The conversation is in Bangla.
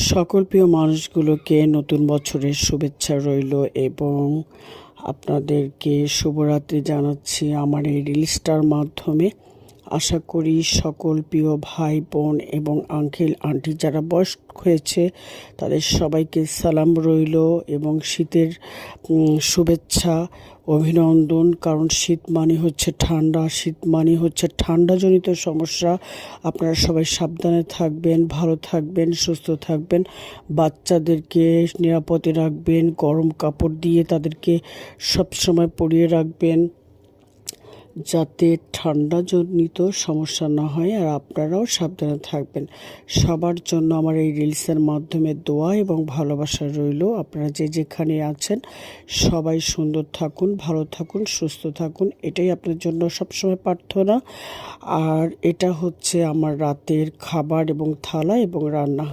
সকল প্রিয় মানুষগুলোকে নতুন বছরের শুভেচ্ছা রইল এবং আপনাদেরকে শুভরাত্রি জানাচ্ছি আমার এই রিলসটার মাধ্যমে। আশা করি সকল প্রিয় ভাই বোন এবং আঙ্কেল আন্টি যারা বয়স্ক হয়েছে তাদের সবাইকে সালাম রইল এবং শীতের শুভেচ্ছা অভিনন্দন। কারণ শীত মানে হচ্ছে ঠান্ডা, শীত মানে হচ্ছে ঠান্ডাজনিত সমস্যা। আপনারা সবাই সাবধানে থাকবেন, ভালো থাকবেন, সুস্থ থাকবেন, বাচ্চাদেরকে নিরাপদে রাখবেন, গরম কাপড় দিয়ে তাদেরকে সবসময় পরিয়ে রাখবেন যাতে ঠান্ডাজনিত সমস্যা না হয়, আর আপনারাও সাবধানে থাকবেন। সবার জন্য আমার এই রিলসের মাধ্যমে দোয়া এবং ভালোবাসা রইল। আপনারা যে যেখানে আছেন সবাই সুন্দর থাকুন, ভালো থাকুন, সুস্থ থাকুন, এটাই আপনার জন্য সবসময় প্রার্থনা। আর এটা হচ্ছে আমার রাতের খাবার এবং থালা এবং রান্না।